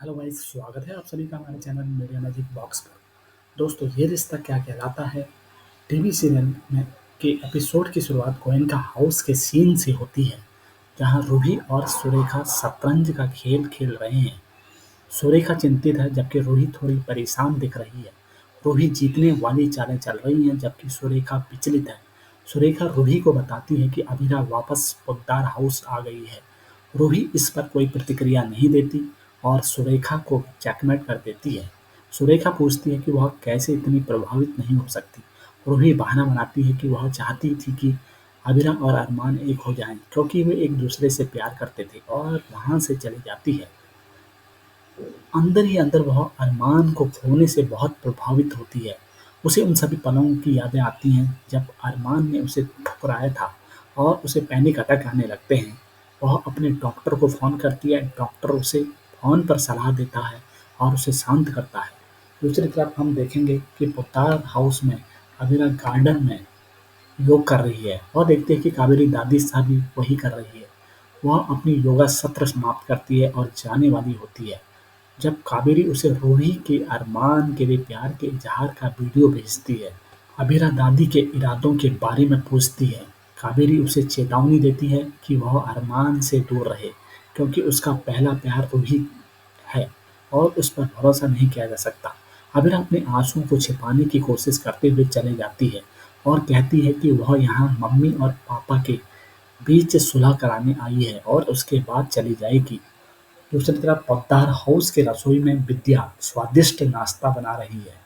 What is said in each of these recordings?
Hello guys, स्वागत है आप सभी का हमारे चैनल मीडिया मैजिक बॉक्स पर। दोस्तों, ये रिश्ता क्या कहलाता है टीवी सीरियल में के एपिसोड की शुरुआत गोयनका हाउस के सीन से होती है, जहां रूही और सुरेखा शतरंज का खेल खेल रहे हैं। सुरेखा चिंतित है जबकि रूही थोड़ी परेशान दिख रही है। रूही जीतने वाली चालें चल रही हैं जबकि सुरेखा विचलित है। सुरेखा रूही को बताती है कि अभिरा वापस पोद्दार हाउस आ गई है। रूही इस पर कोई प्रतिक्रिया नहीं देती और सुरेखा को चेकमेट कर देती है। सुरेखा पूछती है कि वह कैसे इतनी प्रभावित नहीं हो सकती। रूही बहाना बनाती है कि वह चाहती थी कि अभिरा और अरमान एक हो जाएं क्योंकि वे एक दूसरे से प्यार करते थे और वहां से चली जाती है। अंदर ही अंदर वह अरमान को खोने से बहुत प्रभावित होती है। उसे उन सभी पलों की यादें आती हैं जब अरमान ने उसे ठुकराया था और उसे पैनिक अटैक आने लगते हैं। वह अपने डॉक्टर को फ़ोन करती है। डॉक्टर उसे फ़ोन पर सलाह देता है और उसे शांत करता है। दूसरी तरफ हम देखेंगे कि पुतार हाउस में अभिरा गार्डन में योग कर रही है और देखते हैं कि कावेरी दादी सा भी वही कर रही है। वह अपनी योगा सत्र समाप्त करती है और जाने वाली होती है जब कावेरी उसे रूही के अरमान के लिए प्यार के इजहार का वीडियो भेजती है। अबीरा दादी के इरादों के बारे में पूछती है। कावेरी उसे चेतावनी देती है कि वह अरमान से दूर रहे क्योंकि उसका पहला प्यार रूही है और उस पर भरोसा नहीं किया जा सकता। अबीरा अपने आंसुओं को छिपाने की कोशिश करते हुए चली जाती है और कहती है कि वह यहाँ मम्मी और पापा के बीच सुलह कराने आई है और उसके बाद चली जाएगी। दूसरी तरफ पद्दार हाउस के रसोई में विद्या स्वादिष्ट नाश्ता बना रही है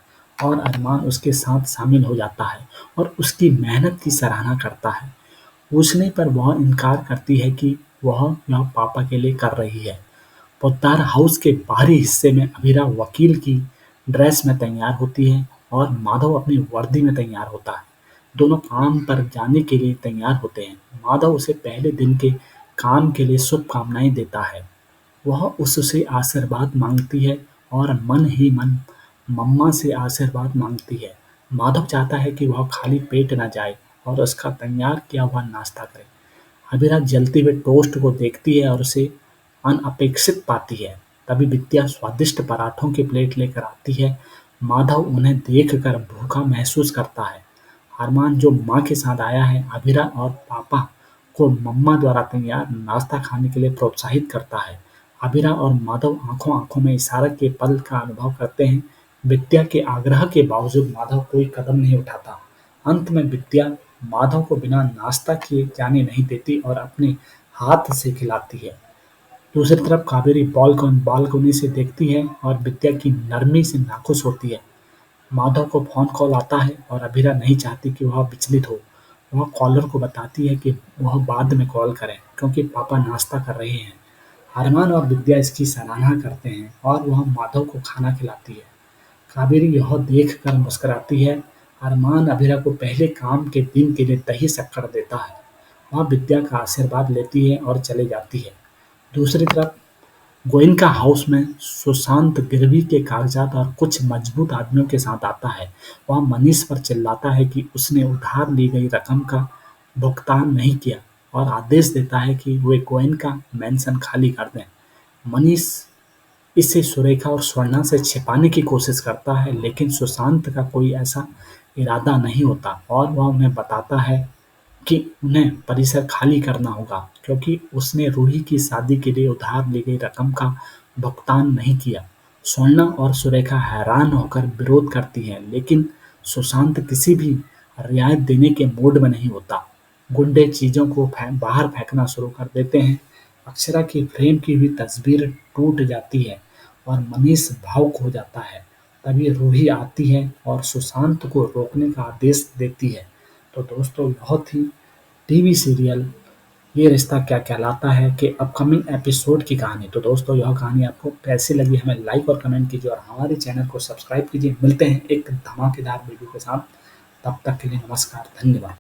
और अरमान उसके साथ शामिल हो जाता है और उसकी मेहनत की सराहना करता है। पूछने पर वह इनकार करती है कि वह यह पापा के लिए कर रही है। पद्दार हाउस के बाहरी हिस्से में अभीरा वकील की ड्रेस में तैयार होती है और माधव अपनी वर्दी में तैयार होता है। दोनों काम पर जाने के लिए तैयार होते हैं। माधव उसे पहले दिन के काम के लिए शुभकामनाएं देता है। वह उससे आशीर्वाद मांगती है और मन ही मन मम्मा से आशीर्वाद मांगती है। माधव चाहता है कि वह खाली पेट न जाए और उसका तैयार किया हुआ नाश्ता करे। अभिरा जलते हुए टोस्ट को देखती है और उसे अनअपेक्षित पाती है। तभी विद्या स्वादिष्ट पराठों की प्लेट लेकर आती है। माधव उन्हें देखकर भूखा महसूस करता है। अरमान जो माँ के साथ आया है, अभिरा और पापा को मम्मा द्वारा तैयार नाश्ता खाने के लिए प्रोत्साहित करता है। अभिरा और माधव आंखों-आंखों में इशारे के पल का अनुभव करते हैं। विद्या के आग्रह के बावजूद माधव कोई कदम नहीं उठाता। अंत में विद्या माधव को बिना नाश्ता किए जाने नहीं देती और अपने हाथ से खिलाती है। दूसरी तरफ कावेरी बालकोनी से देखती है और विद्या की नरमी से नाखुश होती है। माधव को फ़ोन कॉल आता है और अभीरा नहीं चाहती कि वह विचलित हो। वह कॉलर को बताती है कि वह बाद में कॉल करें क्योंकि पापा नाश्ता कर रहे हैं। अरमान और विद्या इसकी सराहना करते हैं और वह माधव को खाना खिलाती है। कावेरी यह देखकर मुस्कुराती है। अरमान अभीरा को पहले काम के दिन के लिए दही शक्कर देता है। वह विद्या का आशीर्वाद लेती है और चली जाती है। दूसरी तरफ गोयनका हाउस में सुशांत गिरवी के कागजात और कुछ मजबूत आदमियों के साथ आता है। वह मनीष पर चिल्लाता है कि उसने उधार ली गई रकम का भुगतान नहीं किया और आदेश देता है कि वे गोयनका मैंशन खाली कर दें। मनीष इसे सुरेखा और स्वर्णा से छिपाने की कोशिश करता है, लेकिन सुशांत का कोई ऐसा इरादा नहीं होता और वह उन्हें बताता है कि उन्हें परिसर खाली करना होगा क्योंकि उसने रूही की शादी के लिए उधार ली गई रकम का भुगतान नहीं किया। स्वर्णा और सुरेखा हैरान होकर विरोध करती हैं, लेकिन सुशांत किसी भी रियायत देने के मूड में नहीं होता। गुंडे चीजों को बाहर फेंकना शुरू कर देते हैं। अक्षरा की फ्रेम की हुई तस्वीर टूट जाती है और मनीष भावुक हो जाता है। तभी रूही आती है और सुशांत को रोकने का आदेश देती है। तो दोस्तों, बहुत ही टीवी सीरियल ये रिश्ता क्या कहलाता है कि अपकमिंग एपिसोड की कहानी। तो दोस्तों, यह कहानी आपको कैसी लगी हमें लाइक और कमेंट कीजिए और हमारे चैनल को सब्सक्राइब कीजिए। मिलते हैं एक धमाकेदार वीडियो के साथ। तब तक के लिए नमस्कार, धन्यवाद।